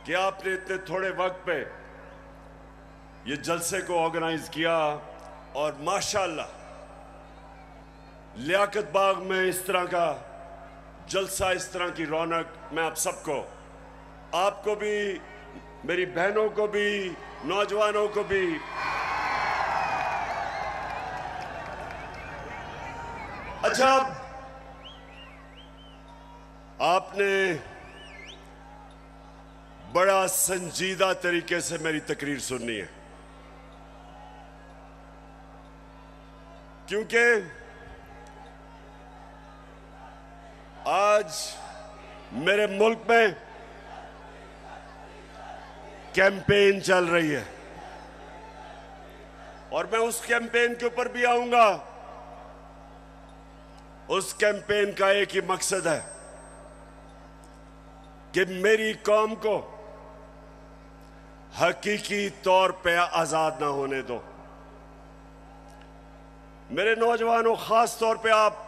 कि आपने इतने थोड़े वक्त पे ये जलसे को ऑर्गेनाइज किया और माशाअल्लाह लियाकत बाग में इस तरह का जलसा, इस तरह की रौनक, मैं आप सबको, आपको भी, मेरी बहनों को भी, नौजवानों को भी अच्छा, आपने बड़ा संजीदा तरीके से मेरी तकरीर सुननी है, क्योंकि आज मेरे मुल्क में कैंपेन चल रही है और मैं उस कैंपेन के ऊपर भी आऊंगा। उस कैंपेन का एक ही मकसद है कि मेरी कौम को हकीकी तौर पे आजाद ना होने दो। मेरे नौजवानों, खास तौर पे आप,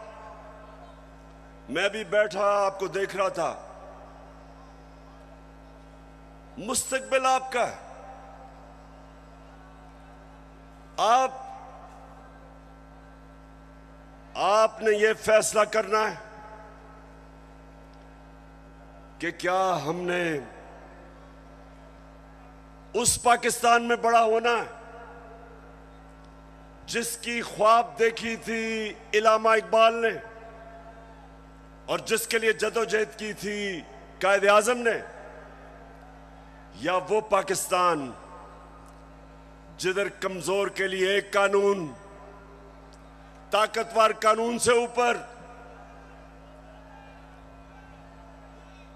मैं भी बैठा आपको देख रहा था, मुस्तकबिल आपका है। आपने ये फैसला करना है कि क्या हमने उस पाकिस्तान में बड़ा होना है जिसकी ख्वाब देखी थी इल्लामा इकबाल ने और जिसके लिए जदोजहद की थी कायद आजम ने, या वो पाकिस्तान जिधर कमजोर के लिए एक कानून, ताकतवर कानून से ऊपर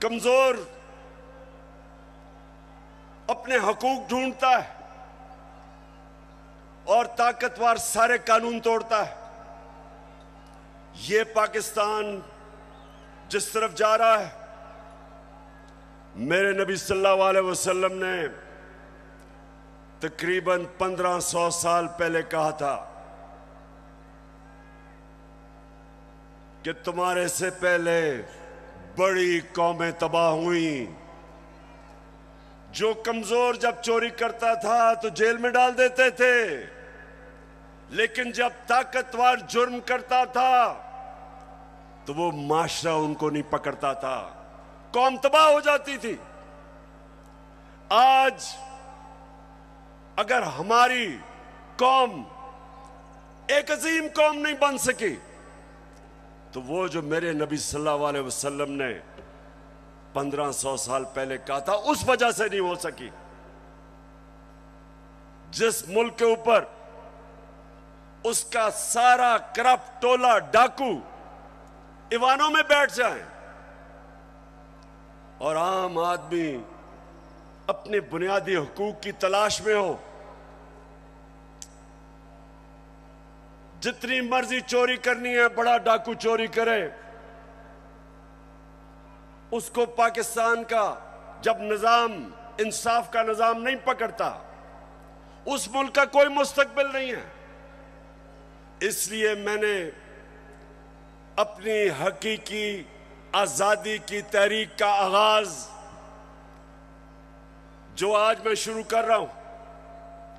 कमजोर अपने हकूक ढूंढता है और ताकतवर सारे कानून तोड़ता है। ये पाकिस्तान जिस तरफ जा रहा है, मेरे नबी सल्लल्लाहु अलैहि वसल्लम ने तकरीबन 1500 साल पहले कहा था कि तुम्हारे से पहले बड़ी कौमें तबाह हुई। जो कमजोर जब चोरी करता था तो जेल में डाल देते थे, लेकिन जब ताकतवर जुर्म करता था तो वो माशरा उनको नहीं पकड़ता था, कौम तबाह हो जाती थी। आज अगर हमारी कौम एक अजीम कौम नहीं बन सकी तो वो जो मेरे नबी सल्लल्लाहु अलैहि वसल्लम ने 1500 साल पहले कहा था, उस वजह से नहीं हो सकी। जिस मुल्क के ऊपर उसका सारा करप्ट टोला डाकू ईवानों में बैठ जाए और आम आदमी अपने बुनियादी हुकूक की तलाश में हो, जितनी मर्जी चोरी करनी है बड़ा डाकू चोरी करे, उसको पाकिस्तान का जब निजाम, इंसाफ का निजाम नहीं पकड़ता, उस मुल्क का कोई मुस्तकबिल नहीं है। इसलिए मैंने अपनी हकीकी आजादी की तहरीक का आगाज जो आज मैं शुरू कर रहा हूं,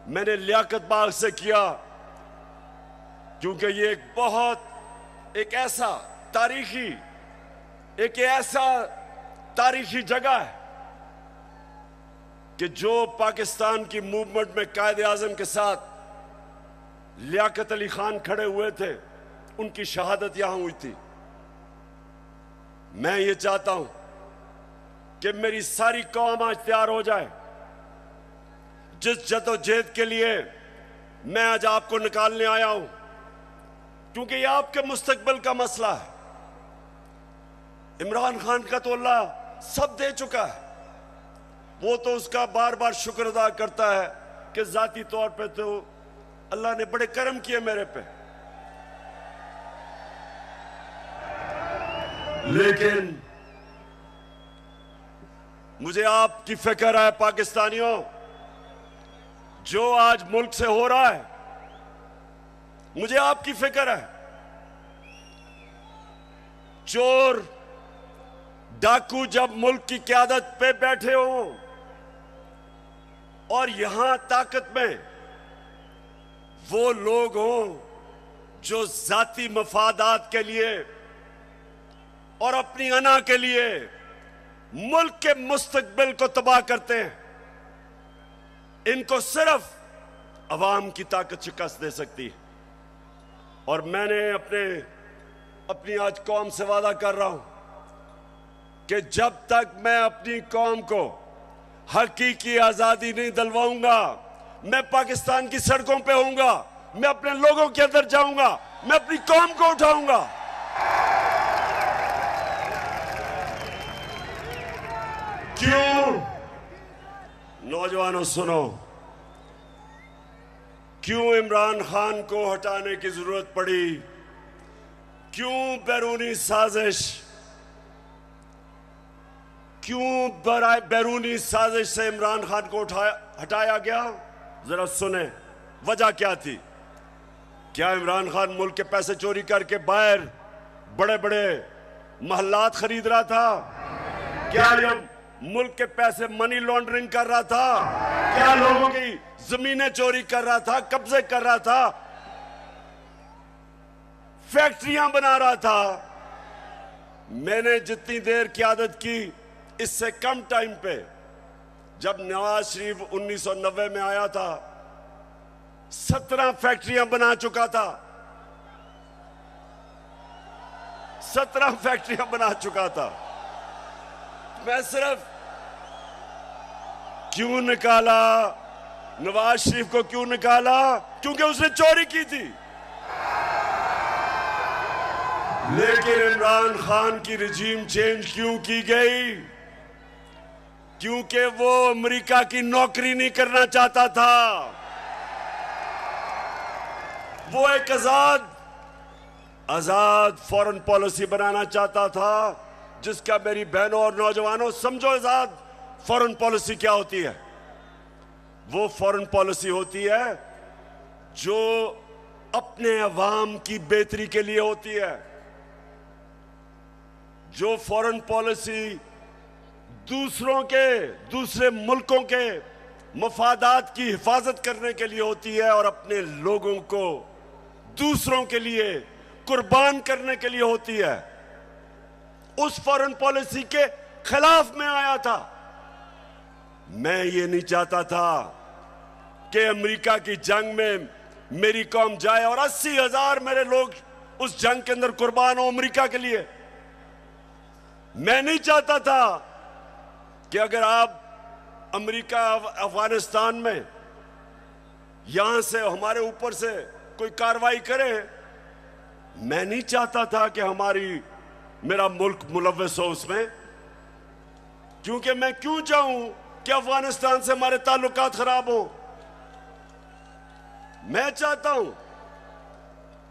मैंने लियाकत बाग से किया, क्योंकि ये एक ऐसा तारीखी जगह है कि जो पाकिस्तान की मूवमेंट में कायद आजम के साथ लियाकत अली खान खड़े हुए थे, उनकी शहादत यहां हुई थी। मैं ये चाहता हूं कि मेरी सारी कौम आज तैयार हो जाए। जिस जदोजहद के लिए मैं आज आपको निकालने आया हूं, क्योंकि ये आपके मुस्तकबिल का मसला है। इमरान खान का तो अल्लाह सब दे चुका है, वो तो उसका बार बार शुक्र अदा करता है कि जाती तौर पे तो अल्लाह ने बड़े करम किए मेरे पे, लेकिन मुझे आपकी फिक्र है पाकिस्तानियों। जो आज मुल्क से हो रहा है, मुझे आपकी फिक्र है। चोर डाकू जब मुल्क की क़यादत पे बैठे हो और यहां ताकत में वो लोग हों जो जाती मफादात के लिए और अपनी अना के लिए मुल्क के मुस्तकबिल को तबाह करते हैं, इनको सिर्फ अवाम की ताकत शिकस्त दे सकती है। और मैंने अपनी आज कौम से वादा कर रहा हूं कि जब तक मैं अपनी कौम को हकीकी आजादी नहीं दिलवाऊंगा, मैं पाकिस्तान की सड़कों पे होऊंगा, मैं अपने लोगों के अंदर जाऊंगा, मैं अपनी कौम को उठाऊंगा। क्यों? नौजवानों सुनो, क्यों इमरान खान को हटाने की जरूरत पड़ी? क्यों बैरूनी साजिश, क्यों बैरूनी साजिश से इमरान खान को हटाया गया? जरा सुने, वजह क्या थी? क्या इमरान खान मुल्क के पैसे चोरी करके बाहर बड़े बड़े महल्लात खरीद रहा था? क्या ये मुल्क के पैसे मनी लॉन्ड्रिंग कर रहा था? क्या लोगों की जमीनें चोरी कर रहा था, कब्जे कर रहा था, फैक्ट्रियां बना रहा था? मैंने जितनी देर क़यादत की, इससे कम टाइम पे, जब नवाज शरीफ 1990 में आया था, 17 फैक्ट्रियां बना चुका था। 17 फैक्ट्रियां बना चुका था। मैं सिर्फ क्यों निकाला नवाज शरीफ को? क्यों निकाला? क्योंकि उसने चोरी की थी। लेकिन इमरान खान की रिजीम चेंज क्यों की गई? क्योंकि वो अमेरिका की नौकरी नहीं करना चाहता था। वो एक आजाद फॉरेन पॉलिसी बनाना चाहता था, जिसका मेरी बहनों और नौजवानों समझो आजाद फॉरेन पॉलिसी क्या होती है। वो फॉरेन पॉलिसी होती है जो अपने अवाम की बेहतरी के लिए होती है, जो फॉरेन पॉलिसी दूसरे मुल्कों के मफादात की हिफाजत करने के लिए होती है और अपने लोगों को दूसरों के लिए कुर्बान करने के लिए होती है। उस फॉरेन पॉलिसी के खिलाफ में आया था। मैं ये नहीं चाहता था कि अमेरिका की जंग में मेरी कौम जाए और 80,000 मेरे लोग उस जंग के अंदर कुर्बान हो अमेरिका के लिए। मैं नहीं चाहता था कि अगर आप अमेरिका अफगानिस्तान में यहां से हमारे ऊपर से कोई कार्रवाई करे, मैं नहीं चाहता था कि मेरा मुल्क मुलव्वस हो उसमें। क्योंकि मैं क्यों चाहूं कि अफगानिस्तान से हमारे ताल्लुकात खराब हो? मैं चाहता हूं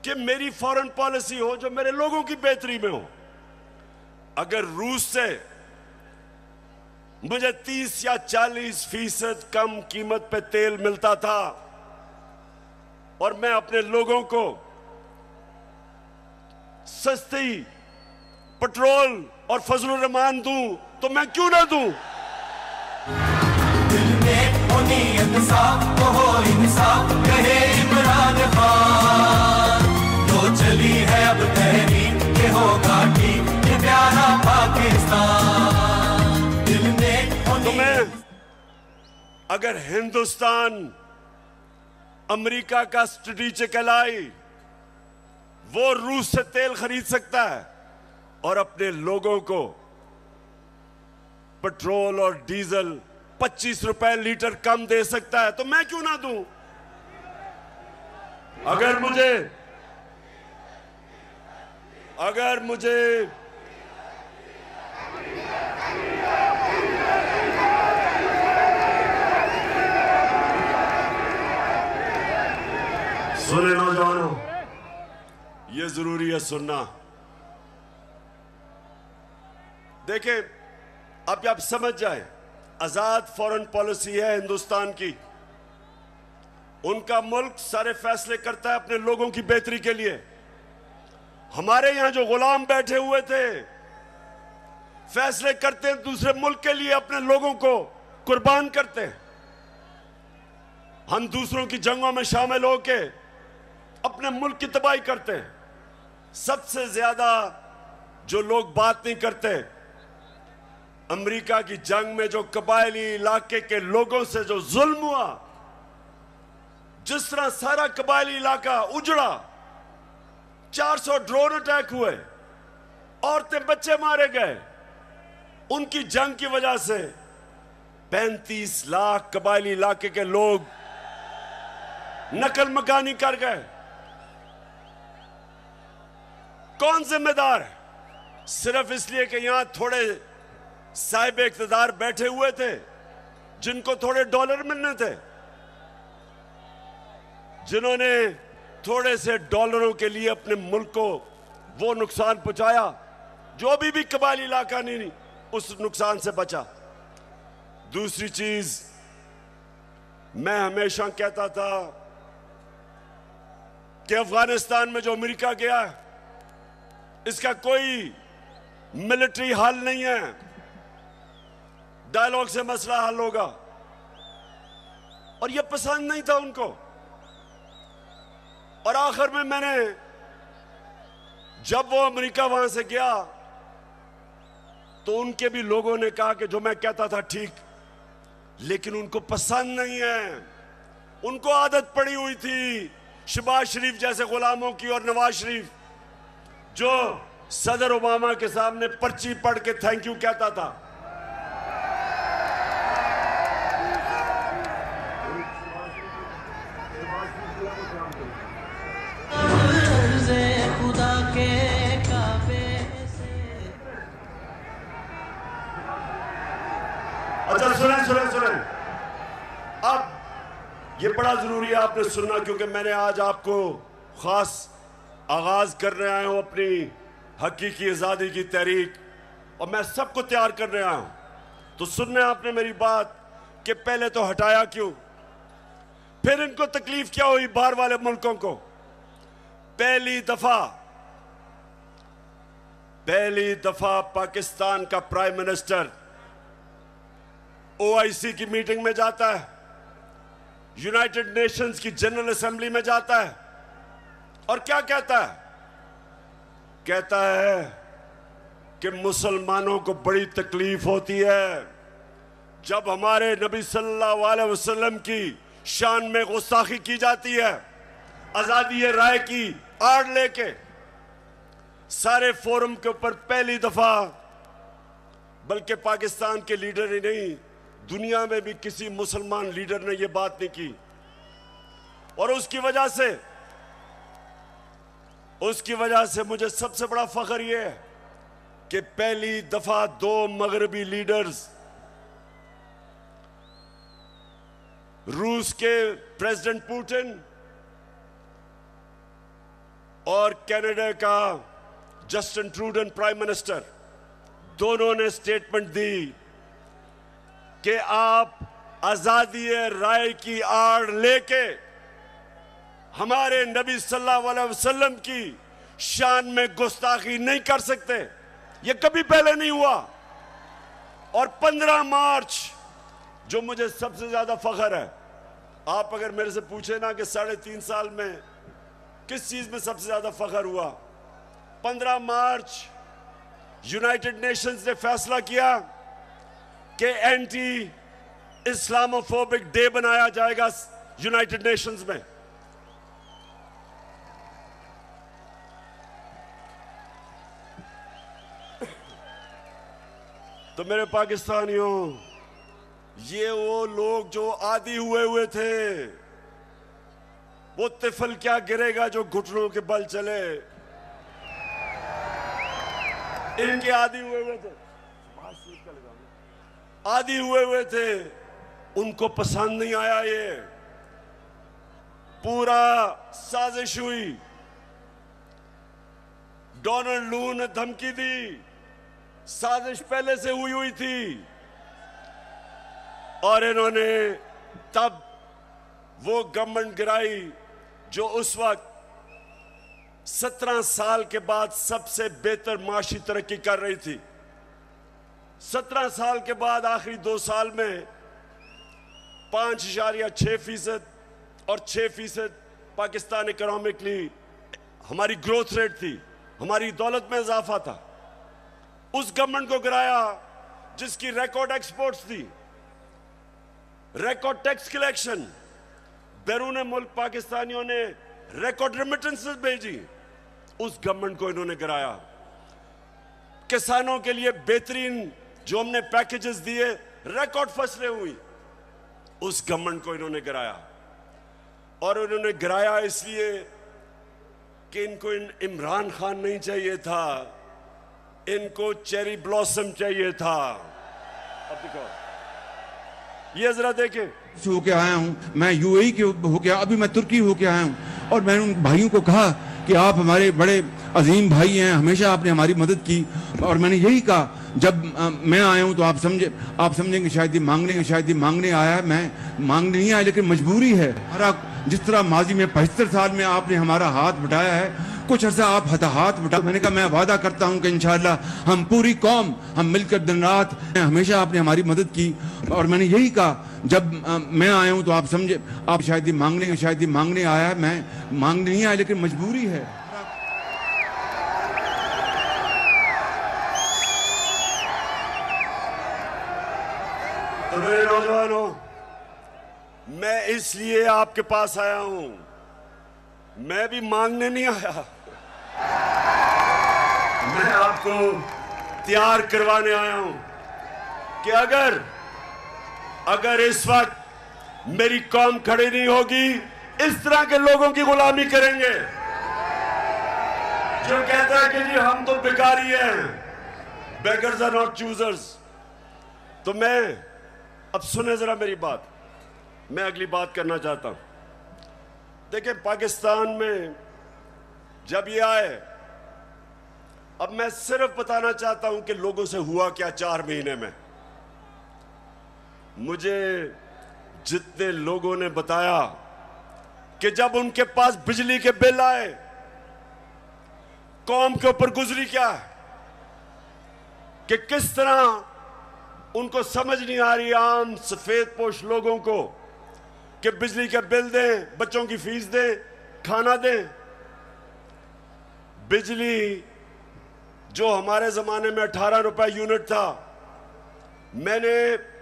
कि मेरी फॉरेन पॉलिसी हो जो मेरे लोगों की बेहतरी में हो। अगर रूस से मुझे 30 या 40% कम कीमत पे तेल मिलता था और मैं अपने लोगों को सस्ती पेट्रोल और फजलुर रहमान दूं, तो मैं क्यों ना दूं? दिल में होनी इंसाफ को हो इंसाफ, कहे इमरान खान। तो चली है अब तहरीक के होगा ठीक, ये प्यारा पाकिस्तान। दिल में तो मैं अगर हिंदुस्तान अमेरिका का स्ट्रेटेजिक एलाई, वो रूस से तेल खरीद सकता है और अपने लोगों को पेट्रोल और डीजल 25 रुपए लीटर कम दे सकता है, तो मैं क्यों ना दूं? अगर मुझे सुने नौजवानों, ये जरूरी है सुनना। देखें, अब आप समझ जाए, आजाद फॉरेन पॉलिसी है हिंदुस्तान की। उनका मुल्क सारे फैसले करता है अपने लोगों की बेहतरी के लिए। हमारे यहां जो गुलाम बैठे हुए थे, फैसले करते हैं दूसरे मुल्क के लिए, अपने लोगों को कुर्बान करते हैं। हम दूसरों की जंगों में शामिल होके अपने मुल्क की तबाही करते हैं। सबसे ज्यादा जो लोग बात नहीं करते, अमेरिका की जंग में जो कबायली इलाके के लोगों से जो जुल्म हुआ, जिस तरह सारा कबायली इलाका उजड़ा, 400 ड्रोन अटैक हुए, औरतें बच्चे मारे गए, उनकी जंग की वजह से 35 लाख कबायली इलाके के लोग नकल मकानी कर गए। कौन जिम्मेदार है? सिर्फ इसलिए कि यहां थोड़े साहिब इख्तिदार बैठे हुए थे जिनको थोड़े डॉलर मिलने थे, जिन्होंने थोड़े से डॉलरों के लिए अपने मुल्क को वो नुकसान पहुंचाया जो अभी भी कबायली इलाका नहीं उस नुकसान से बचा। दूसरी चीज, मैं हमेशा कहता था कि अफगानिस्तान में जो अमेरिका गया है, इसका कोई मिलिट्री हल नहीं है, डायलॉग से मसला हल होगा। और यह पसंद नहीं था उनको। और आखिर में मैंने, जब वो अमेरिका वहां से गया, तो उनके भी लोगों ने कहा कि जो मैं कहता था ठीक, लेकिन उनको पसंद नहीं है। उनको आदत पड़ी हुई थी शहबाज शरीफ जैसे गुलामों की और नवाज शरीफ जो सदर ओबामा के सामने पर्ची पढ़ के थैंक यू कहता था। अच्छा सुने, अब ये बड़ा जरूरी है आपने सुनना, क्योंकि मैंने आज आपको खास आगाज करने आया हूं अपनी हकीकी आजादी की तहरीक, और मैं सबको तैयार करने आया हूं। तो सुनने आपने मेरी बात कि पहले तो हटाया क्यों, फिर इनको तकलीफ क्या हुई बाहर वाले मुल्कों को। पहली दफा पाकिस्तान का प्राइम मिनिस्टर OIC की मीटिंग में जाता है, यूनाइटेड नेशंस की जनरल असेंबली में जाता है, और क्या कहता है? कहता है कि मुसलमानों को बड़ी तकलीफ होती है जब हमारे नबी सल्लल्लाहु अलैहि वसल्लम की शान में गुस्ताखी की जाती है। आजादी राय की आड़ लेके सारे फोरम के ऊपर पहली दफा, बल्कि पाकिस्तान के लीडर ही नहीं, दुनिया में भी किसी मुसलमान लीडर ने यह बात नहीं की। और उसकी वजह से मुझे सबसे बड़ा फख्र यह है कि पहली दफा 2 मगरबी लीडर्स, रूस के प्रेसिडेंट पुतिन और कनाडा का जस्टिन ट्रूडो प्राइम मिनिस्टर, दोनों ने स्टेटमेंट दी कि आप आजादी राय की आड़ लेके हमारे नबी सल्लल्लाहु अलैहि वसल्लम की शान में गुस्ताखी नहीं कर सकते। यह कभी पहले नहीं हुआ। और 15 मार्च, जो मुझे सबसे ज्यादा फख्र है, आप अगर मेरे से पूछे ना कि 3.5 साल में किस चीज में सबसे ज्यादा फख्र हुआ, 15 मार्च यूनाइटेड नेशंस ने फैसला किया कि एंटी इस्लामोफोबिक डे बनाया जाएगा यूनाइटेड नेशंस में। तो मेरे पाकिस्तानियों, ये वो लोग जो आदी हुए थे, वो तिफल क्या गिरेगा जो घुटनों के बल चले, इनके आदी हुए थे, आदी हुए थे, उनको पसंद नहीं आया। ये पूरा साजिश हुई। डोनाल्ड लू ने धमकी दी, साजिश पहले से हुई थी, और इन्होंने तब वो गवर्नमेंट गिराई जो उस वक्त 17 साल के बाद सबसे बेहतर माशी तरक्की कर रही थी। 17 साल के बाद आखिरी 2 साल में 5.6% और 6% पाकिस्तान इकोनॉमिकली हमारी ग्रोथ रेट थी, हमारी दौलत में इजाफा था। उस गवर्नमेंट को गिराया जिसकी रिकॉर्ड एक्सपोर्ट्स थी, रिकॉर्ड टैक्स कलेक्शन, बैरून मुल्क पाकिस्तानियों ने रिकॉर्ड रेमिटेंसेस भेजी, उस गवर्नमेंट को इन्होंने गिराया। किसानों के लिए बेहतरीन जो हमने पैकेजेस दिए, रिकॉर्ड फसलें हुई, उस गवर्नमेंट को इन्होंने गिराया। और उन्होंने गिराया इसलिए कि इनको इमरान खान नहीं चाहिए था, इनको चेरी ब्लॉसम चाहिए था। अब देखो, ये जरा देखें, होके आया हूं मैं, यूएई के होके, अभी मैं तुर्की होके आया हूं, और मैंने उन भाइयों को कहा कि आप हमारे बड़े अजीम भाई हैं, हमेशा आपने हमारी मदद की। और मैंने यही कहा, जब मैं आया हूं तो आप समझेंगे शायद ये मांगने आया है, मैं मांगने नहीं आया, लेकिन मजबूरी है। हमारा जिस तरह माजी में 75 साल में आपने हमारा हाथ बटाया है, कुछ अर्सा आप हाथ बटा। मैंने कहा मैं वादा करता हूं कि इंशाअल्लाह हम पूरी कौम, हम मिलकर दिन रात, हमेशा आपने हमारी मदद की। और मैंने यही कहा, जब मैं आया हूं तो आप शायद ये मांगने आया है, मैं मांगने नहीं आया, लेकिन मजबूरी है। तो मेरे नौजवानों, मैं इसलिए आपके पास आया हूं, मैं भी मांगने नहीं आया, मैं आपको तैयार करवाने आया हूं कि अगर इस वक्त मेरी कौम खड़ी नहीं होगी, इस तरह के लोगों की गुलामी करेंगे जो कहता है कि जी हम तो भिखारी हैं, बेगर्स आर नॉट चूजर्स। तो मैं, अब सुने जरा मेरी बात, मैं अगली बात करना चाहता हूं। देखिए, पाकिस्तान में जब ये आए, अब मैं सिर्फ बताना चाहता हूं कि लोगों से हुआ क्या 4 महीने में। मुझे जितने लोगों ने बताया कि जब उनके पास बिजली के बिल आए, कौम के ऊपर गुजरी क्या है, कि किस तरह उनको समझ नहीं आ रही, आम सफेद पोश लोगों को, कि बिजली के बिल दें, बच्चों की फीस दें, खाना दें। बिजली जो हमारे जमाने में 18 रुपए यूनिट था, मैंने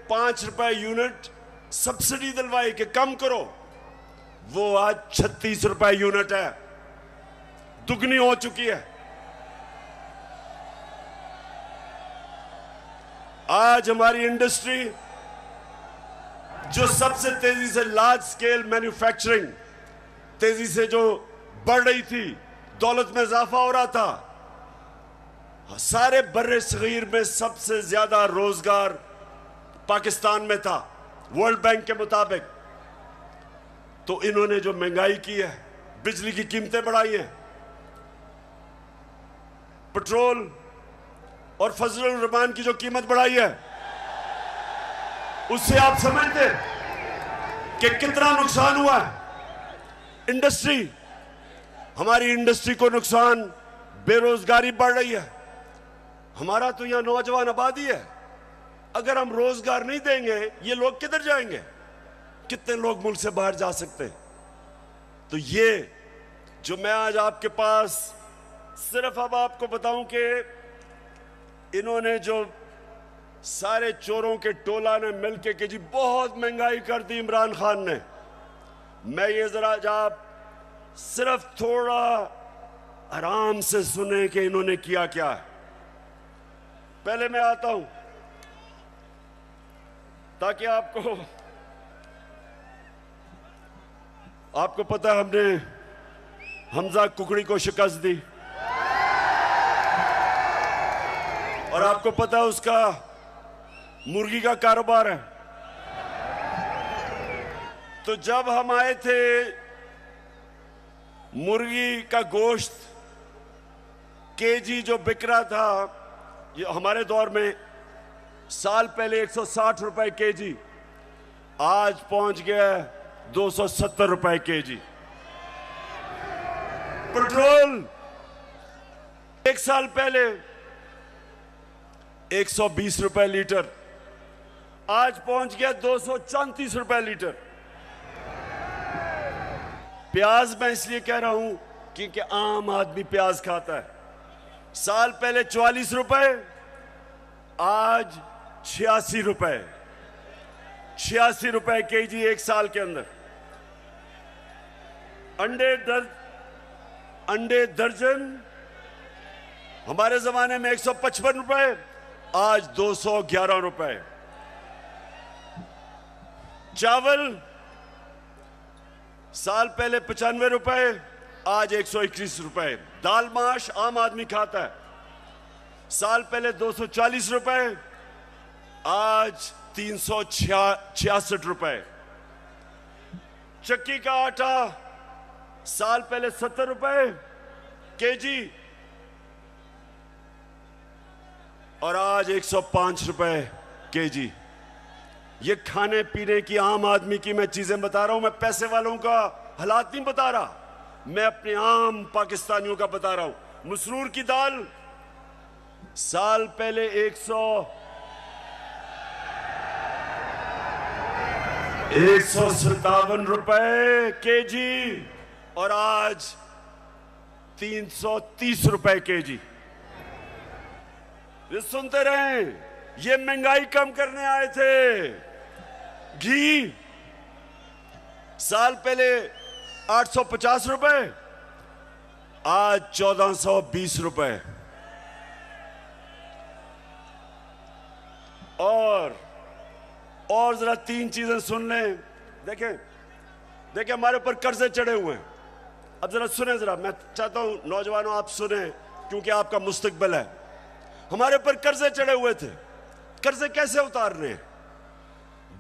5 रुपए यूनिट सब्सिडी दिलवाई कि कम करो, वो आज 36 रुपए यूनिट है, दुगनी हो चुकी है। आज हमारी इंडस्ट्री जो सबसे तेजी से लार्ज स्केल मैन्युफैक्चरिंग तेजी से जो बढ़ रही थी, दौलत में इजाफा हो रहा था, सारे बर्रे सगीर में सबसे ज्यादा रोजगार पाकिस्तान में था वर्ल्ड बैंक के मुताबिक। तो इन्होंने जो महंगाई की है, बिजली की कीमतें बढ़ाई हैं, पेट्रोल और फजलुर रहमान की जो कीमत बढ़ाई है, उससे आप समझते कि कितना नुकसान हुआ है। इंडस्ट्री, हमारी इंडस्ट्री को नुकसान, बेरोजगारी बढ़ रही है। हमारा तो यहां नौजवान आबादी है, अगर हम रोजगार नहीं देंगे, ये लोग किधर जाएंगे? कितने लोग मुल्क से बाहर जा सकते हैं? तो ये जो मैं आज आपके पास सिर्फ अब आपको बताऊं कि इन्होंने जो सारे चोरों के टोला ने मिलके कि जी बहुत महंगाई कर दी इमरान खान ने, मैं ये जरा आप सिर्फ थोड़ा आराम से सुने कि इन्होंने किया क्या है। पहले मैं आता हूं ताकि आपको पता है, हमने हमजा कुकड़ी को शिकस्त दी, और आपको पता है उसका मुर्गी का कारोबार है। तो जब हम आए थे, मुर्गी का गोश्त केजी जो बिक रहा था, ये हमारे दौर में साल पहले 160 रुपए केजी, आज पहुंच गया 270 रुपए केजी। पेट्रोल एक साल पहले 120 रुपए लीटर, आज पहुंच गया 234 रुपए लीटर। प्याज मैं इसलिए कह रहा हूं क्योंकि आम आदमी प्याज खाता है। साल पहले 44 रुपए, आज 86 रुपए, 86 रुपए केजी एक साल के अंदर। अंडे दर्जन हमारे जमाने में 155 रुपए, आज 211 रुपए। चावल साल पहले 95 रुपए, आज 121 रुपए। दाल माश आम आदमी खाता है, साल पहले 240 रुपए, आज 366 रुपए। चक्की का आटा साल पहले 70 रुपए केजी और आज 105 रुपए केजी। ये खाने पीने की आम आदमी की मैं चीजें बता रहा हूं, मैं पैसे वालों का हालात नहीं बता रहा, मैं अपने आम पाकिस्तानियों का बता रहा हूं। मसरूर की दाल साल पहले 157 रुपए केजी और आज 330 रुपए केजी। ये सुनते रहे, ये महंगाई कम करने आए थे। घी साल पहले 850 रुपए, आज 1420 रुपए। और जरा 3 चीजें सुन लें। देखें हमारे ऊपर कर्जे चढ़े हुए हैं। अब जरा सुने, जरा मैं चाहता हूं नौजवानों आप सुने, क्योंकि आपका मुस्तकबिल है। हमारे ऊपर कर्जे चढ़े हुए थे। कर्जे कैसे उतारने हैं?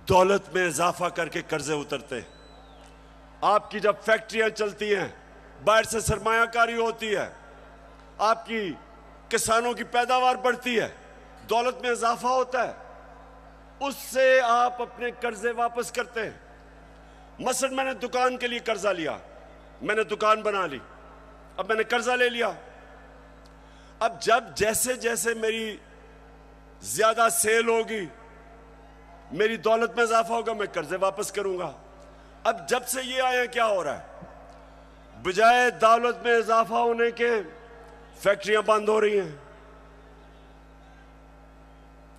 दौलत में इजाफा करके कर्जे उतरते। आपकी जब फैक्ट्रियां चलती हैं, बाहर से सरमायाकारी होती है, आपकी किसानों की पैदावार बढ़ती है, दौलत में इजाफा होता है, उससे आप अपने कर्जे वापस करते हैं। मसलन मैंने दुकान के लिए कर्जा लिया, मैंने दुकान बना ली, अब मैंने कर्जा ले लिया। अब जब जैसे जैसे मेरी ज्यादा सेल होगी, मेरी दौलत में इजाफा होगा, मैं कर्जे वापस करूंगा। अब जब से ये आया, क्या हो रहा है? बजाय दौलत में इजाफा होने के फैक्ट्रियां बंद हो रही हैं।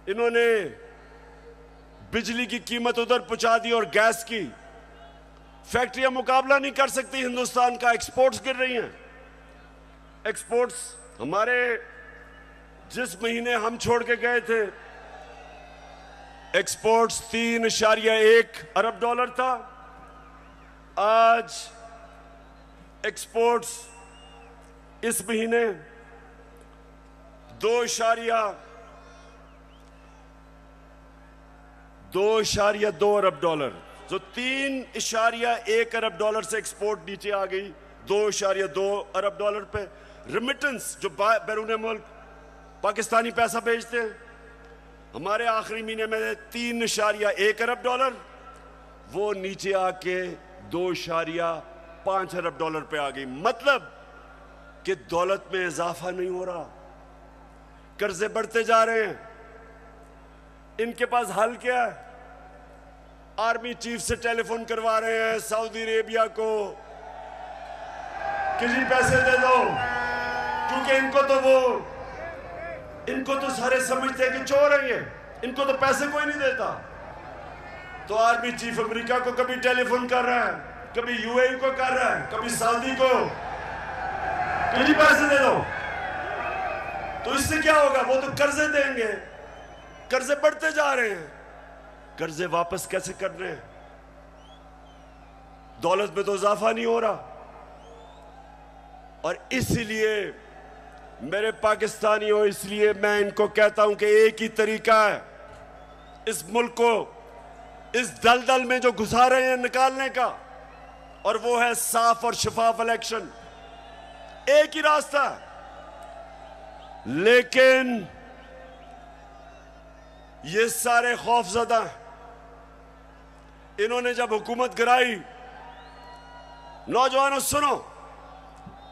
इन्होंने बिजली की कीमत उधर पहुंचा दी और गैस की। फैक्ट्रियां मुकाबला नहीं कर सकती हिंदुस्तान का, एक्सपोर्ट्स गिर रही हैं। एक्सपोर्ट्स हमारे जिस महीने हम छोड़ के गए थे, एक्सपोर्ट्स 3.1 अरब डॉलर था, आज एक्सपोर्ट्स इस महीने 2.2 अरब डॉलर, जो 3.1 अरब डॉलर से एक्सपोर्ट नीचे आ गई 2.2 अरब डॉलर पे। रिमिटेंस जो बैरून मुल्क पाकिस्तानी पैसा भेजते हैं, हमारे आखिरी महीने में 3.1 अरब डॉलर, वो नीचे आके 2.5 अरब डॉलर पे आ गई। मतलब कि दौलत में इजाफा नहीं हो रहा, कर्जे बढ़ते जा रहे हैं। इनके पास हल क्या है? आर्मी चीफ से टेलीफोन करवा रहे हैं सऊदी अरेबिया को कि जी पैसे दे दो, क्योंकि इनको तो सारे समझते हैं कि चोर है ये, इनको तो पैसे कोई नहीं देता। तो आर्मी चीफ अमेरिका को कभी टेलीफोन कर रहा है, कभी यूएई को कर रहा है, कभी सऊदी को कि जी पैसे दे दो। तो इससे क्या होगा? वो तो कर्जे देंगे, कर्जे बढ़ते जा रहे हैं। कर्जे वापस कैसे कर रहे हैं? दौलत में तो इजाफा नहीं हो रहा। और इसलिए मेरे पाकिस्तानियों, इसलिए मैं इनको कहता हूं कि एक ही तरीका है इस मुल्क को इस दलदल में जो घुसा रहे हैं निकालने का, और वो है साफ और शफाफ इलेक्शन। एक ही रास्ता। लेकिन ये सारे खौफजदा, इन्होंने जब हुकूमत गिराई, नौजवानों सुनो,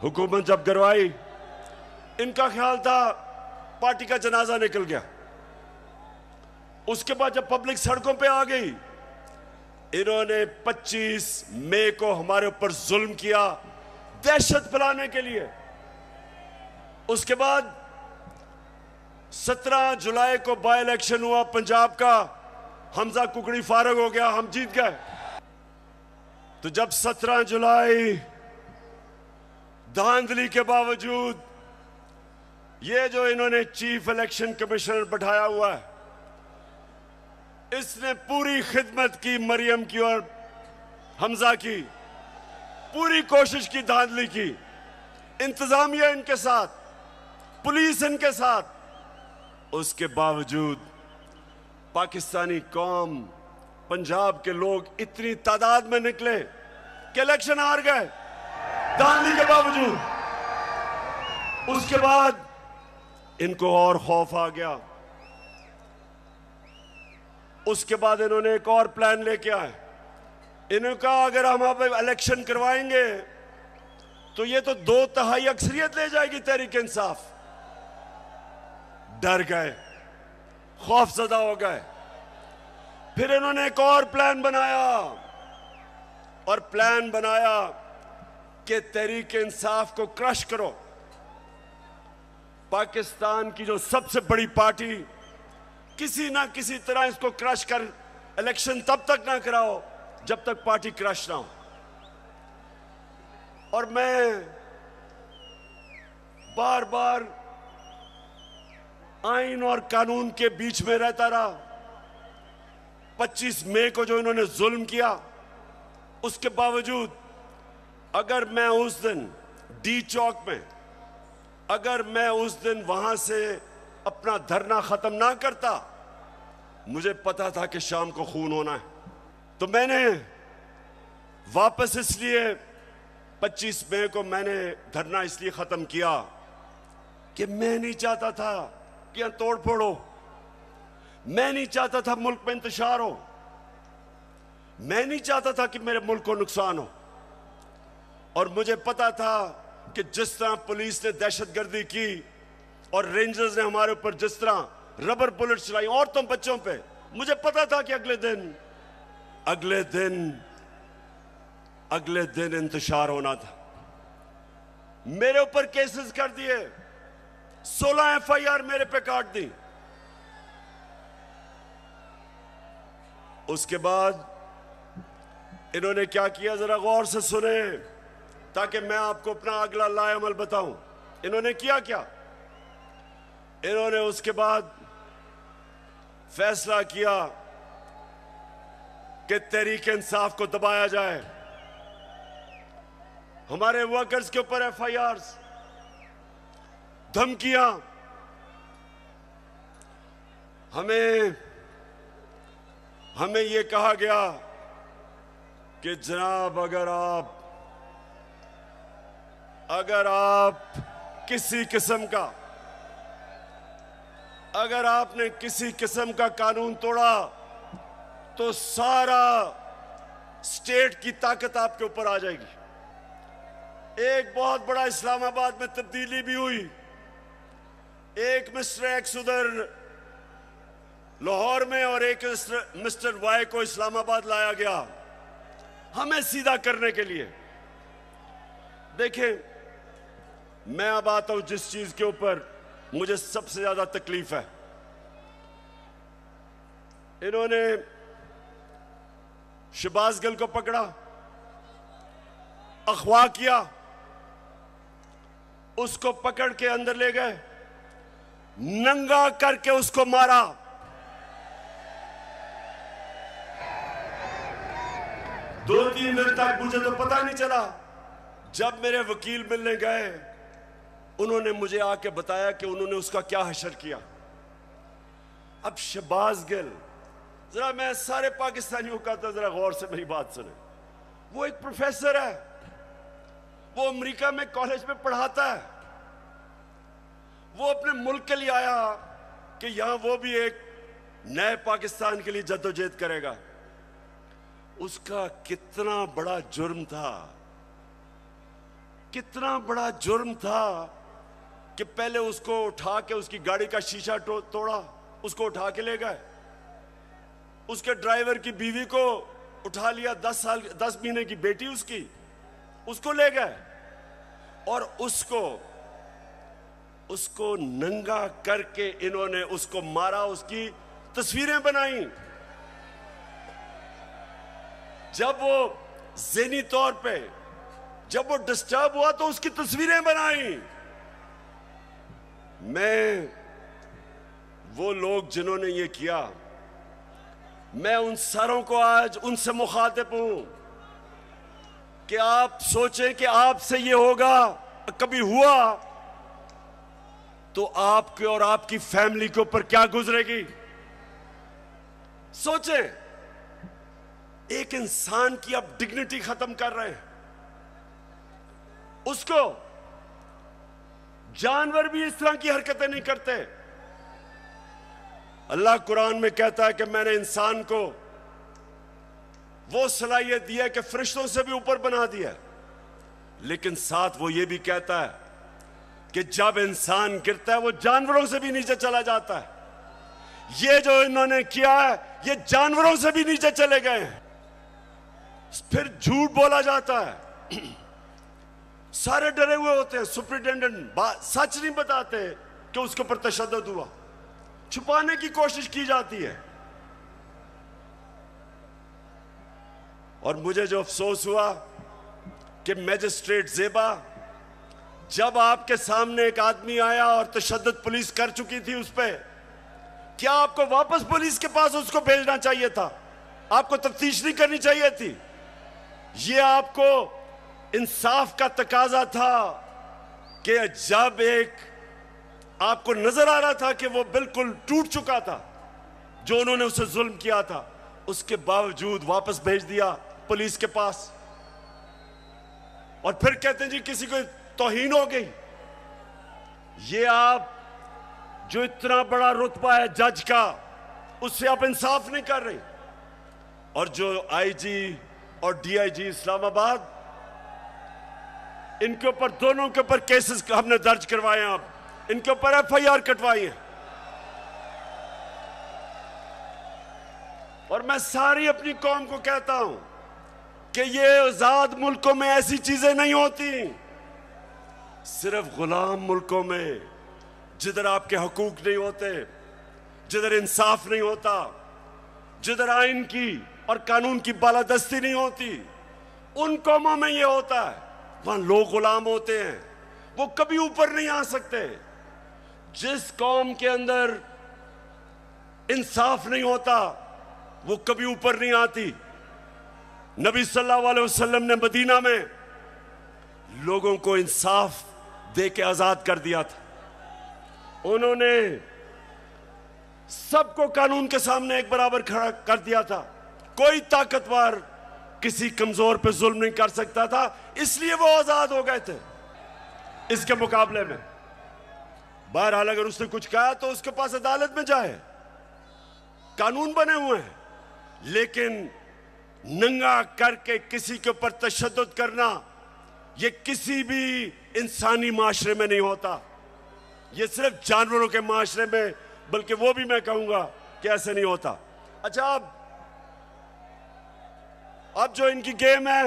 हुकूमत जब गिरवाई, इनका ख्याल था पार्टी का जनाजा निकल गया। उसके बाद जब पब्लिक सड़कों पे आ गई, इन्होंने 25 मई को हमारे ऊपर जुल्म किया दहशत फैलाने के लिए। उसके बाद 17 जुलाई को बाय इलेक्शन हुआ पंजाब का, हमजा कुकड़ी फारग हो गया, हम जीत गए। तो जब 17 जुलाई धांधली के बावजूद ये जो इन्होंने चीफ इलेक्शन कमिश्नर बैठाया हुआ है, इसने पूरी खिदमत की मरियम की और हमजा की, पूरी कोशिश की, धांधली की, इंतजामिया इनके साथ, पुलिस इनके साथ। उसके बावजूद पाकिस्तानी कौम, पंजाब के लोग इतनी तादाद में निकले कि इलेक्शन हार गए धांधली के बावजूद। उसके बाद इनको और खौफ आ गया। उसके बाद इन्होंने एक और प्लान लेके आए। इन्होंने कहा अगर हम अब इलेक्शन करवाएंगे तो ये तो 2/3 अक्सरियत ले जाएगी तहरीक इंसाफ। डर गए, खौफजदा हो गए। फिर इन्होंने एक और प्लान बनाया, और प्लान बनाया कि तहरीक इंसाफ को क्रश करो। पाकिस्तान की जो सबसे बड़ी पार्टी, किसी ना किसी तरह इसको क्रश कर इलेक्शन तब तक ना कराओ जब तक पार्टी क्रश ना हो। और मैं बार बार आइन और कानून के बीच में रहता रहा। 25 मई को जो इन्होंने जुल्म किया, उसके बावजूद अगर मैं उस दिन डी चौक में, अगर मैं उस दिन वहां से अपना धरना खत्म ना करता, मुझे पता था कि शाम को खून होना है। तो मैंने वापस इसलिए 25 मई को मैंने धरना इसलिए खत्म किया कि मैं नहीं चाहता था कि यहां तोड़ फोड़ हो, मैं नहीं चाहता था मुल्क में इंतशार हो, मैं नहीं चाहता था कि मेरे मुल्क को नुकसान हो। और मुझे पता था कि जिस तरह पुलिस ने दहशतगर्दी की और रेंजर्स ने हमारे ऊपर जिस तरह रबर बुलेट चलाई औरतों बच्चों पे, मुझे पता था कि अगले दिन इंतशार होना था। मेरे ऊपर केसेस कर दिए, 16 FIR मेरे पे काट दी। उसके बाद इन्होंने क्या किया, जरा गौर से सुने ताकि मैं आपको अपना अगला लाएअमल बताऊं। इन्होंने किया क्या, इन्होंने उसके बाद फैसला किया कि तहरीक इंसाफ को दबाया जाए। हमारे वर्कर्स के ऊपर FIRs, धमकियां, हमें यह कहा गया कि जनाब अगर आप किसी किस्म का, अगर आपने किसी किस्म का कानून तोड़ा तो सारा स्टेट की ताकत आपके ऊपर आ जाएगी। एक बहुत बड़ा इस्लामाबाद में तब्दीली भी हुई। एक मिस्टर एक्स उधर लाहौर में और एक मिस्टर वाई को इस्लामाबाद लाया गया हमें सीधा करने के लिए। देखें, मैं अब आता हूं जिस चीज के ऊपर मुझे सबसे ज्यादा तकलीफ है। इन्होंने शहबाज गिल को पकड़ा, अगवा किया, उसको पकड़ के अंदर ले गए, नंगा करके उसको मारा। दो तीन दिन तक मुझे तो पता नहीं चला। जब मेरे वकील मिलने गए, उन्होंने मुझे आके बताया कि उन्होंने उसका क्या हशर किया। अब शहबाज गिल, जरा मैं सारे पाकिस्तानियों का था, जरा गौर से मेरी बात सुने। वो एक प्रोफेसर है, वो अमेरिका में कॉलेज में पढ़ाता है। वो अपने मुल्क के लिए आया कि यहां वो भी एक नए पाकिस्तान के लिए जद्दोजहद करेगा। उसका कितना बड़ा जुर्म था, कितना बड़ा जुर्म था कि पहले उसको उठा के उसकी गाड़ी का शीशा तोड़ा, उसको उठा के ले गए। उसके ड्राइवर की बीवी को उठा लिया, 10 महीने की बेटी उसको ले गए और उसको नंगा करके इन्होंने उसको मारा, उसकी तस्वीरें बनाई। जब वो ज़हनी तौर पे जब वो डिस्टर्ब हुआ तो उसकी तस्वीरें बनाई। मैं वो लोग जिन्होंने ये किया, मैं उन सारों को आज उनसे मुखातिब हूं कि आप सोचें कि आपसे ये होगा, कभी हुआ तो आपके और आपकी फैमिली के ऊपर क्या गुजरेगी। सोचें, एक इंसान की आप डिग्निटी खत्म कर रहे हैं, उसको जानवर भी इस तरह की हरकतें नहीं करते। अल्लाह कुरान में कहता है कि मैंने इंसान को वो सलाहियत दी है कि फरिश्तों से भी ऊपर बना दिया, लेकिन साथ वो ये भी कहता है कि जब इंसान गिरता है वो जानवरों से भी नीचे चला जाता है। ये जो इन्होंने किया है ये जानवरों से भी नीचे चले गए हैं। फिर झूठ बोला जाता है, सारे डरे हुए होते हैं, सुपरिटेंडेंट सच नहीं बताते कि उसके ऊपर तशद्दुद हुआ, छुपाने की कोशिश की जाती है। और मुझे जो अफसोस हुआ कि मैजिस्ट्रेट ज़ेबा, जब आपके सामने एक आदमी आया और तशद्दुद पुलिस कर चुकी थी उस पर, क्या आपको वापस पुलिस के पास उसको भेजना चाहिए था? आपको तफ्तीश नहीं करनी चाहिए थी? ये आपको इंसाफ का तकाजा था कि जब एक आपको नजर आ रहा था कि वो बिल्कुल टूट चुका था, जो उन्होंने उसे जुल्म किया था, उसके बावजूद वापस भेज दिया पुलिस के पास, और फिर कहते हैं जी किसी को तौहीन हो गई। ये आप जो इतना बड़ा रुतबा है जज का, उससे आप इंसाफ नहीं कर रहे। और जो आईजी और डीआईजी इस्लामाबाद, इनके ऊपर, दोनों के ऊपर केसेस हमने दर्ज करवाए हैं, आप इनके ऊपर एफआईआर कटवाई है। और मैं सारी अपनी कौम को कहता हूं कि ये आजाद मुल्कों में ऐसी चीजें नहीं होती। सिर्फ गुलाम मुल्कों में, जिधर आपके हकूक नहीं होते, जिधर इंसाफ नहीं होता, जिधर आइन की और कानून की बालादस्ती नहीं होती, उन कौमों में ये होता है। वहां लोग गुलाम होते हैं, वो कभी ऊपर नहीं आ सकते। जिस कौम के अंदर इंसाफ नहीं होता वो कभी ऊपर नहीं आती। नबी सल्लल्लाहु अलैहि वसल्लम ने मदीना में लोगों को इंसाफ दे के आजाद कर दिया था। उन्होंने सबको कानून के सामने एक बराबर खड़ा कर दिया था। कोई ताकतवर किसी कमजोर पे जुल्म नहीं कर सकता था, इसलिए वो आजाद हो गए थे। इसके मुकाबले में बहरहाल अगर उसने कुछ कहा तो उसके पास अदालत में जाए, कानून बने हुए हैं। लेकिन नंगा करके किसी के ऊपर तशद्दुद करना, ये किसी भी इंसानी माशरे में नहीं होता। ये सिर्फ जानवरों के माशरे में, बल्कि वो भी मैं कहूंगा कि ऐसे नहीं होता। अच्छा, अब जो इनकी गेम है,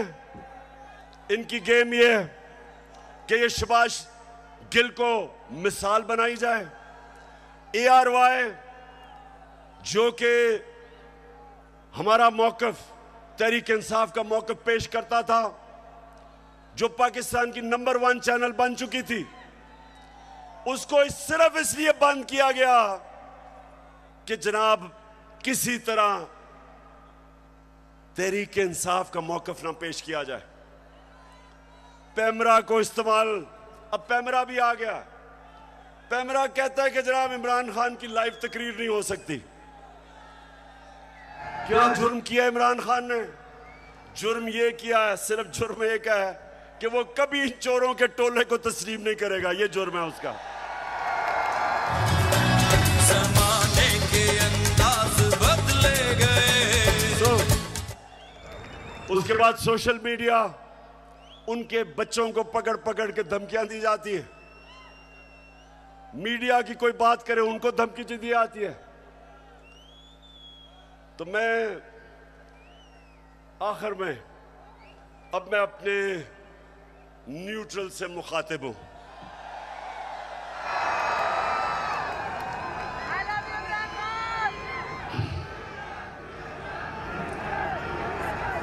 इनकी गेम ये है कि ये शहबाज गिल को मिसाल बनाई जाए। ARY जो कि हमारा मौकफ, तहरीक इंसाफ का मौकफ पेश करता था, जो पाकिस्तान की नंबर 1 चैनल बन चुकी थी, उसको सिर्फ इसलिए बंद किया गया कि जनाब किसी तरह तहरीक इंसाफ का मौकफ ना पेश किया जाए। पैमरा को इस्तेमाल, अब पैमरा भी आ गया। पैमरा कहता है कि जनाब इमरान खान की लाइव तकरीर नहीं हो सकती। क्या जुर्म किया इमरान खान ने? जुर्म ये किया है, सिर्फ जुर्म एक है कि वो कभी चोरों के टोले को तस्लीम नहीं करेगा। ये जुर्म है उसका। ज़माने के अंदाज बदले गए। उसके बाद सोशल मीडिया, उनके बच्चों को पकड़ पकड़ के धमकियां दी जाती है। मीडिया की कोई बात करे उनको धमकी दी जाती है। तो मैं आखिर में अब मैं अपने न्यूट्रल से मुखातिब हूं।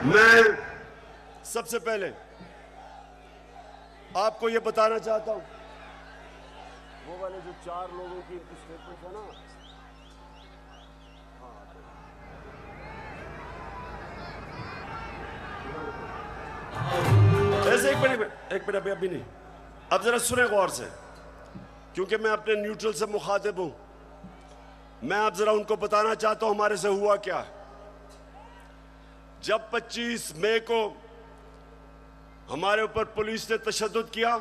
मैं सबसे पहले आपको यह बताना चाहता हूं, वो वाले जो 4 लोगों की स्टेटमेंट है ना, ऐसे एक मिनट अभी नहीं, अब जरा सुने गौर से, क्योंकि मैं अपने न्यूट्रल से मुखातिब हूं। मैं अब जरा उनको बताना चाहता हूं हमारे से हुआ क्या। जब 25 मई को हमारे ऊपर पुलिस ने तशद्दुद किया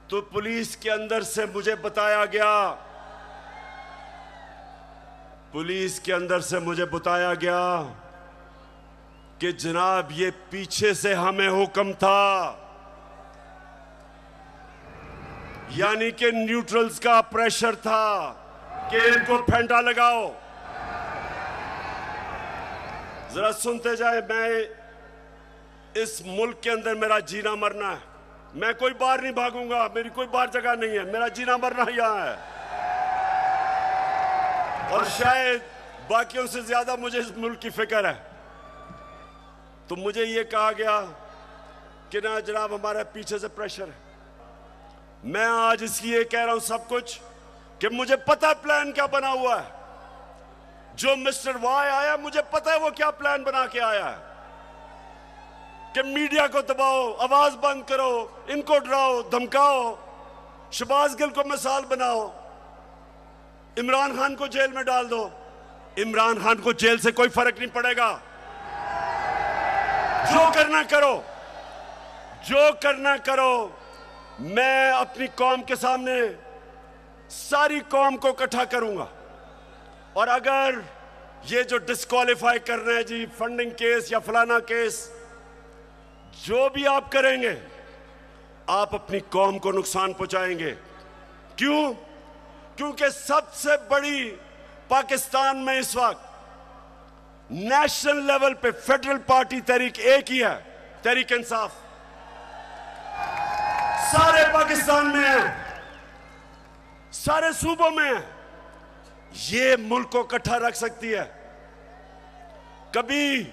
तो पुलिस के अंदर से मुझे बताया गया कि जनाब ये पीछे से हमें हुक्म था, यानी कि न्यूट्रल्स का प्रेशर था कि इनको फेंटा लगाओ। जरा सुनते जाए, मैं इस मुल्क के अंदर मेरा जीना मरना है, मैं कोई बाहर नहीं भागूंगा, मेरी कोई बाहर जगह नहीं है, मेरा जीना मरना यहां है। और शायद बाकियों से ज्यादा मुझे इस मुल्क की फिक्र है। तो मुझे ये कहा गया कि ना जनाब हमारे पीछे से प्रेशर है। मैं आज इसलिए कह रहा हूं सब कुछ कि मुझे पता है प्लान क्या बना हुआ है। जो मिस्टर वाई आया, मुझे पता है वो क्या प्लान बना के आया है कि मीडिया को दबाओ, आवाज बंद करो, इनको डराओ धमकाओ, शहबाज गिल को मिसाल बनाओ, इमरान खान को जेल में डाल दो। इमरान खान को जेल से कोई फर्क नहीं पड़ेगा। जो करना करो। मैं अपनी कौम के सामने सारी कौम को इकट्ठा करूंगा, और अगर ये जो डिस्क्वालीफाई कर रहे हैं जी, फंडिंग केस या फलाना केस, जो भी आप करेंगे आप अपनी कौम को नुकसान पहुंचाएंगे। क्यों? क्योंकि सबसे बड़ी पाकिस्तान में इस वक्त नेशनल लेवल पे फेडरल पार्टी तहरीक एक ही है, तहरीक इंसाफ। सारे पाकिस्तान में है, सारे सूबों में है। ये मुल्क को इकट्ठा रख सकती है कभी।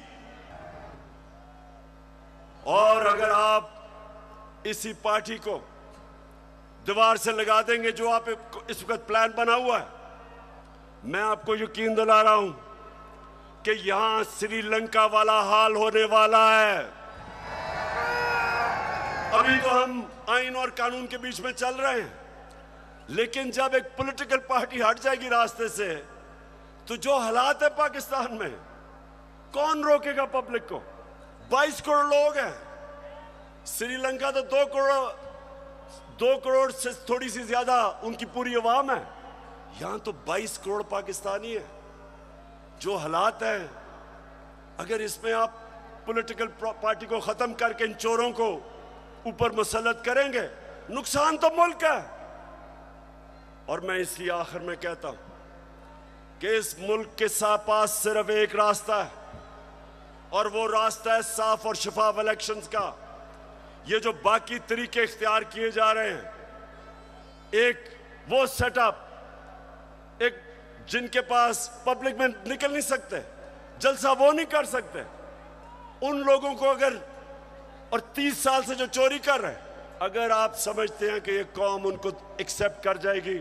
और अगर आप इसी पार्टी को दीवार से लगा देंगे जो आप इस वक्त प्लान बना हुआ है, मैं आपको यकीन दिला रहा हूं कि यहां श्रीलंका वाला हाल होने वाला है। अभी तो हम आइन और कानून के बीच में चल रहे हैं, लेकिन जब एक पॉलिटिकल पार्टी हट जाएगी रास्ते से, तो जो हालात है पाकिस्तान में, कौन रोकेगा पब्लिक को? 22 करोड़ लोग हैं। श्रीलंका तो 2 करोड़ से थोड़ी सी ज्यादा उनकी पूरी आवाम है। यहां तो 22 करोड़ पाकिस्तानी है। जो हालात है, अगर इसमें आप पॉलिटिकल पार्टी को खत्म करके इन चोरों को ऊपर मुसल्लत करेंगे, नुकसान तो मुल्क है। और मैं इसलिए आखिर में कहता हूं कि इस मुल्क के पास सिर्फ एक रास्ता है, और वो रास्ता है साफ और शफाफ इलेक्शंस का। ये जो बाकी तरीके इख्तियार किए जा रहे हैं, एक वो सेटअप, एक जिनके पास पब्लिक में निकल नहीं सकते, जलसा वो नहीं कर सकते, उन लोगों को अगर, और 30 साल से जो चोरी कर रहे हैं, अगर आप समझते हैं कि ये कौम उनको एक्सेप्ट कर जाएगी,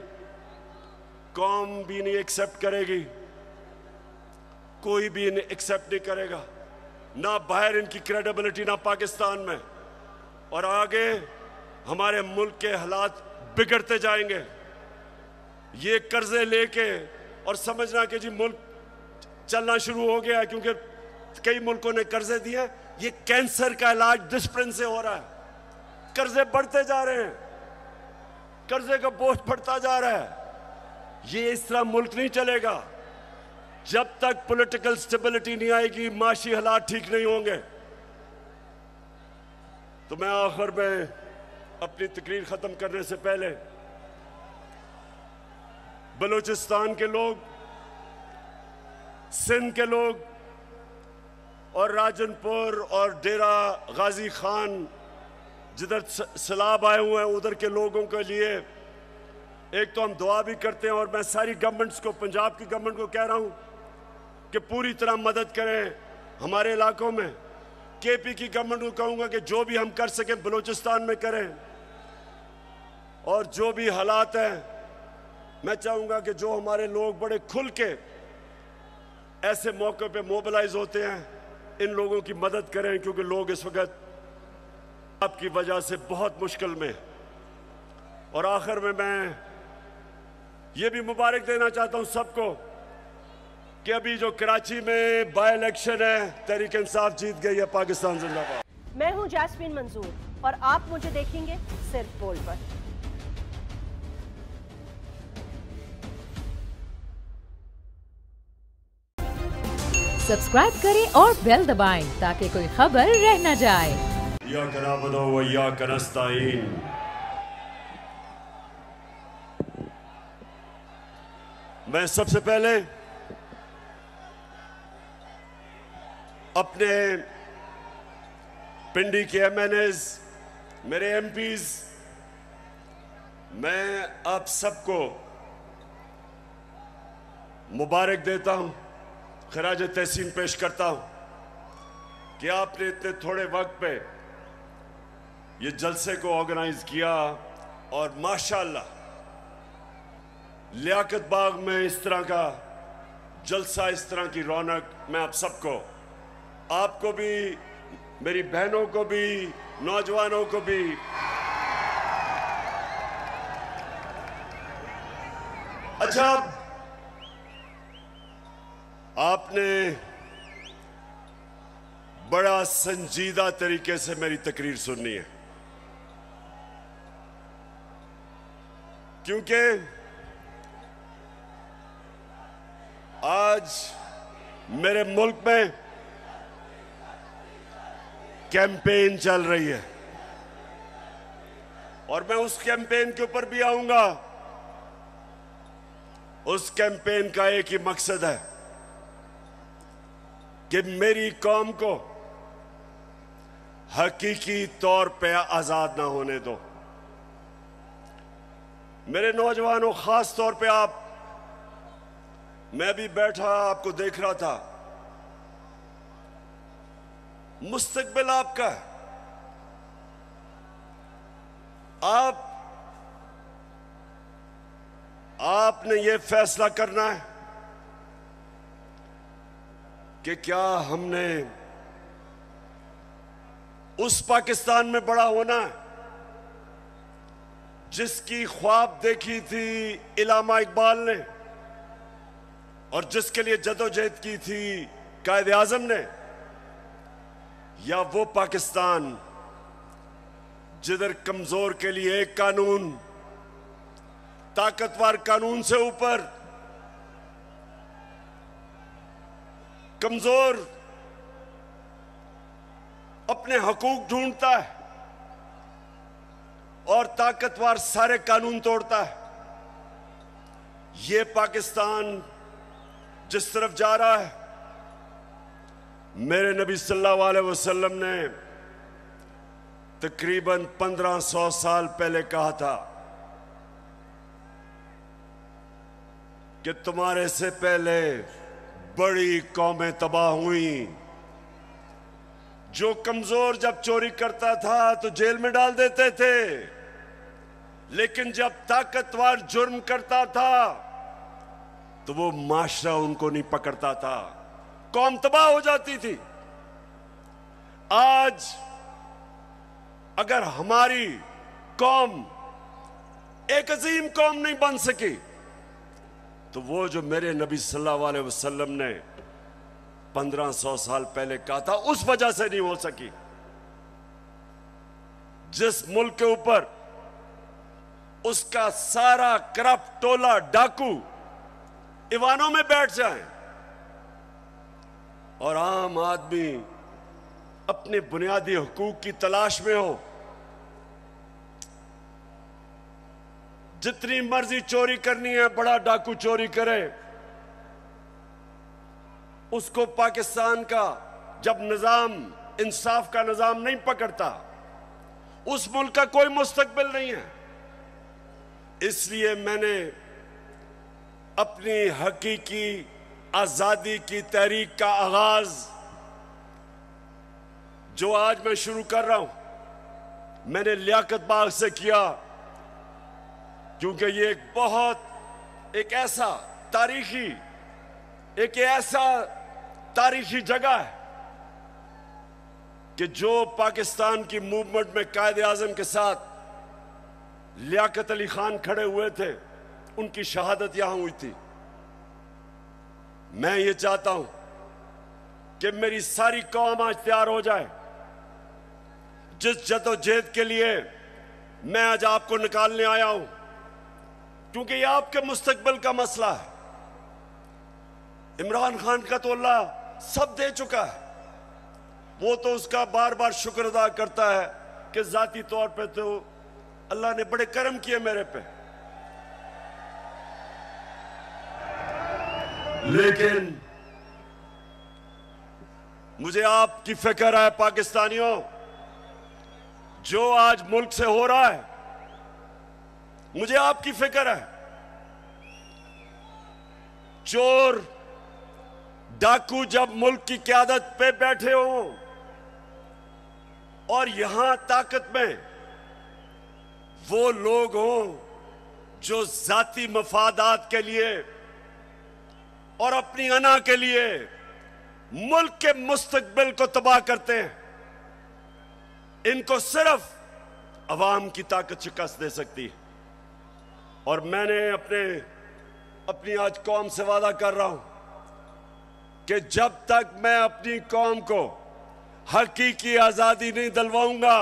कौम भी नहीं एक्सेप्ट करेगी, कोई भी इन्हें एक्सेप्ट नहीं करेगा, ना बाहर इनकी क्रेडिबिलिटी, ना पाकिस्तान में। और आगे हमारे मुल्क के हालात बिगड़ते जाएंगे। ये कर्जे लेके और समझना कि जी मुल्क चलना शुरू हो गया, क्योंकि कई मुल्कों ने कर्जे दिए। ये कैंसर का इलाज डिस्प्रिन से हो रहा है। कर्जे बढ़ते जा रहे हैं, कर्जे का बोझ बढ़ता जा रहा है। ये इस तरह मुल्क नहीं चलेगा। जब तक पॉलिटिकल स्टेबिलिटी नहीं आएगी, माशी हालात ठीक नहीं होंगे। तो मैं आखिर में अपनी तकरीर खत्म करने से पहले बलूचिस्तान के लोग, सिंध के लोग, और राजनपुर और डेरा गाजी खान जिधर सैलाब आए हुए हैं उधर के लोगों के लिए एक तो हम दुआ भी करते हैं, और मैं सारी गवर्नमेंट्स को, पंजाब की गवर्नमेंट को कह रहा हूं कि पूरी तरह मदद करें हमारे इलाकों में। केपी की गवर्नमेंट को कहूंगा कि जो भी हम कर सकें बलूचिस्तान में करें, और जो भी हालात हैं मैं चाहूंगा कि जो हमारे लोग बड़े खुल के ऐसे मौके पे मोबिलाइज होते हैं इन लोगों की मदद करें, क्योंकि लोग इस वक्त आपकी वजह से बहुत मुश्किल में। और आखिर में मैं ये भी मुबारक देना चाहता हूं सबको कि अभी जो कराची में बाय इलेक्शन है तहरीक इंसाफ जीत गई है। पाकिस्तान जिंदाबाद। मैं हूं जैस्मीन मंजूर और आप मुझे देखेंगे सिर्फ बोल पर। सब्सक्राइब करें और बेल दबाएं ताकि कोई खबर रह न जाए। इय्याका नअबुदु व इय्याका नस्तईन। मैं सबसे पहले अपने पिंडी के एमएनएज, मेरे एमपीज, मैं आप सबको मुबारक देता हूं, खराज तहसीन पेश करता हूं कि आपने इतने थोड़े वक्त पे ये जलसे को ऑर्गेनाइज किया, और माशाअल्लाह लियाकत बाग में इस तरह का जलसा, इस तरह की रौनक, मैं आप सबको, आपको भी, मेरी बहनों को भी, नौजवानों को भी अच्छा आपने बड़ा संजीदा तरीके से मेरी तकरीर सुननी है, क्योंकि आज मेरे मुल्क में कैंपेन चल रही है, और मैं उस कैंपेन के ऊपर भी आऊंगा। उस कैंपेन का एक ही मकसद है कि मेरी कौम को हकीकी तौर पे आजाद ना होने दो। मेरे नौजवानों, खास तौर पे आप, मैं भी बैठा आपको देख रहा था, मुस्तकबिल आपका, आपने ये फैसला करना है कि क्या हमने उस पाकिस्तान में बड़ा होना है जिसकी ख्वाब देखी थी इल्लामा इकबाल ने, और जिसके लिए जदोजहद की थी कायदे आजम ने, या वो पाकिस्तान जिधर कमजोर के लिए एक कानून, ताकतवर कानून से ऊपर कमजोर अपने हकूक ढूंढता है और ताकतवर सारे कानून तोड़ता है। ये पाकिस्तान जिस तरफ जा रहा है, मेरे नबी सल्लल्लाहु अलैहि वसल्लम ने तकरीबन 1500 साल पहले कहा था कि तुम्हारे से पहले बड़ी कौमें तबाह हुई। जो कमजोर जब चोरी करता था तो जेल में डाल देते थे, लेकिन जब ताकतवर जुर्म करता था तो वो माशरा उनको नहीं पकड़ता था, कौम तबाह हो जाती थी। आज अगर हमारी कौम एक अजीम कौम नहीं बन सकी तो वो जो मेरे नबी सल्लल्लाहु अलैहि वसल्लम ने 1500 साल पहले कहा था, उस वजह से नहीं हो सकी। जिस मुल्क के ऊपर उसका सारा करप्ट टोला डाकू ईवानों में बैठ जाए और आम आदमी अपने बुनियादी हुकूक की तलाश में हो, जितनी मर्जी चोरी करनी है बड़ा डाकू चोरी करे, उसको पाकिस्तान का जब निजाम इंसाफ का निजाम नहीं पकड़ता, उस मुल्क का कोई मुस्तकबिल नहीं है। इसलिए मैंने अपनी हकीकी आजादी की तहरीक का आगाज जो आज मैं शुरू कर रहा हूं, मैंने लियाकत बाग से किया, क्योंकि ये एक ऐसा तारीखी जगह है कि जो पाकिस्तान की मूवमेंट में कायद आजम के साथ लियाकत अली खान खड़े हुए थे, उनकी शहादत यहां हुई थी। मैं ये चाहता हूं कि मेरी सारी कौम आज तैयार हो जाए। जिस जदोजहद के लिए मैं आज आपको निकालने आया हूं, क्योंकि ये आपके मुस्तकबिल का मसला है। इमरान खान का तो अल्लाह सब दे चुका है, वो तो उसका बार बार शुक्र अदा करता है कि जाती तौर पे तो अल्लाह ने बड़े करम किए मेरे पे। लेकिन मुझे आपकी फिक्र है पाकिस्तानियों, जो आज मुल्क से हो रहा है, मुझे आपकी फिक्र है। चोर डाकू जब मुल्क की क़यादत पे बैठे हों और यहां ताकत में वो लोग हों जो जाती मफादात के लिए और अपनी अना के लिए मुल्क के मुस्तकबिल को तबाह करते हैं, इनको सिर्फ अवाम की ताकत शिकस्त दे सकती है। और मैंने अपनी आज कौम से वादा कर रहा हूं कि जब तक मैं अपनी कौम को हकीकी आजादी नहीं दिलवाऊंगा,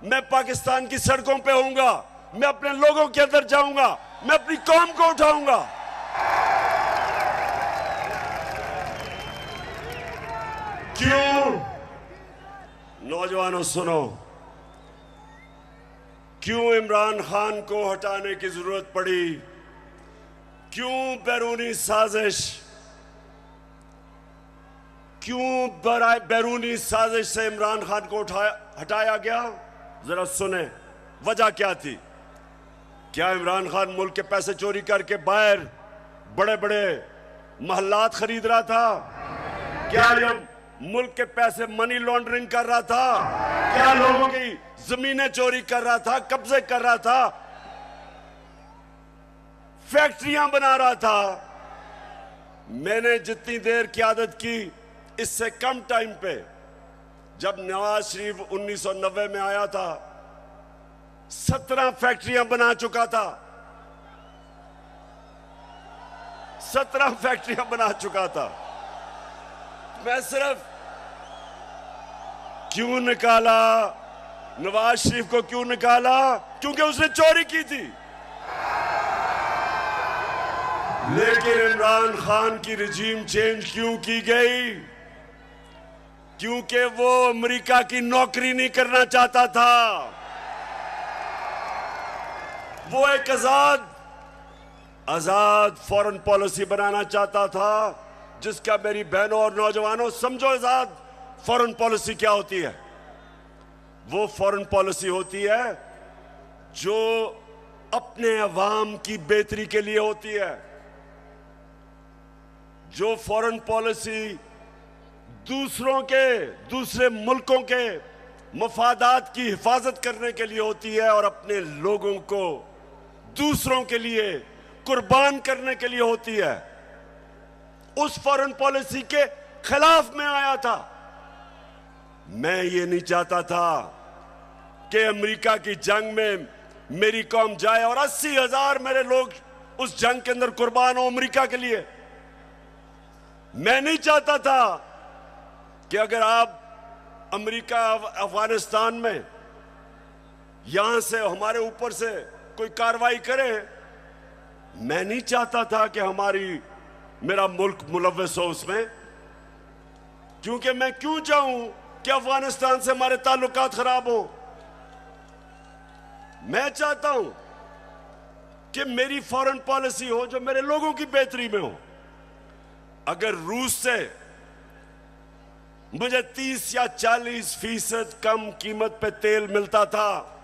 मैं पाकिस्तान की सड़कों पे होऊंगा, मैं अपने लोगों के अंदर जाऊंगा, मैं अपनी कौम को उठाऊंगा। क्यों? नौजवानों सुनो, क्यों इमरान खान को हटाने की जरूरत पड़ी? क्यों बैरूनी साजिश, बैरूनी साजिश से इमरान खान को हटाया गया? जरा सुने, वजह क्या थी? क्या इमरान खान मुल्क के पैसे चोरी करके बाहर बड़े बड़े महल्लात खरीद रहा था? क्या ये मुल्क के पैसे मनी लॉन्ड्रिंग कर रहा था? क्या लोगों की जमीनें चोरी कर रहा था, कब्जे कर रहा था, फैक्ट्रियां बना रहा था? मैंने जितनी देर क़यादत की, इससे कम टाइम पे, जब नवाज शरीफ 1990 में आया था, 17 फैक्ट्रियां बना चुका था। 17 फैक्ट्रियां बना चुका था। मैं सिर्फ क्यों निकाला नवाज शरीफ को? क्यों निकाला? क्योंकि उसने चोरी की थी। लेकिन इमरान खान की रिजीम चेंज क्यों की गई? क्योंकि वो अमेरिका की नौकरी नहीं करना चाहता था। वो एक आजाद फॉरेन पॉलिसी बनाना चाहता था, जिसका मेरी बहनों और नौजवानों समझो आजाद फॉरेन पॉलिसी क्या होती है। वो फॉरेन पॉलिसी होती है जो अपने अवाम की बेहतरी के लिए होती है। जो फॉरेन पॉलिसी दूसरे मुल्कों के मफादात की हिफाजत करने के लिए होती है और अपने लोगों को दूसरों के लिए कुर्बान करने के लिए होती है, उस फॉरेन पॉलिसी के खिलाफ में आया था। मैं ये नहीं चाहता था कि अमेरिका की जंग में मेरी कौम जाए और 80,000 मेरे लोग उस जंग के अंदर कुर्बान हो अमेरिका के लिए। मैं नहीं चाहता था कि अगर आप अमेरिका अफगानिस्तान में यहां से हमारे ऊपर से कोई कार्रवाई करे, मैं नहीं चाहता था कि मेरा मुल्क मुलव्वस हो उसमें। क्योंकि मैं क्यों चाहूं कि अफगानिस्तान से हमारे ताल्लुकात खराब हो? मैं चाहता हूं कि मेरी फॉरेन पॉलिसी हो जो मेरे लोगों की बेहतरी में हो। अगर रूस से मुझे 30 या 40% कम कीमत पे तेल मिलता था।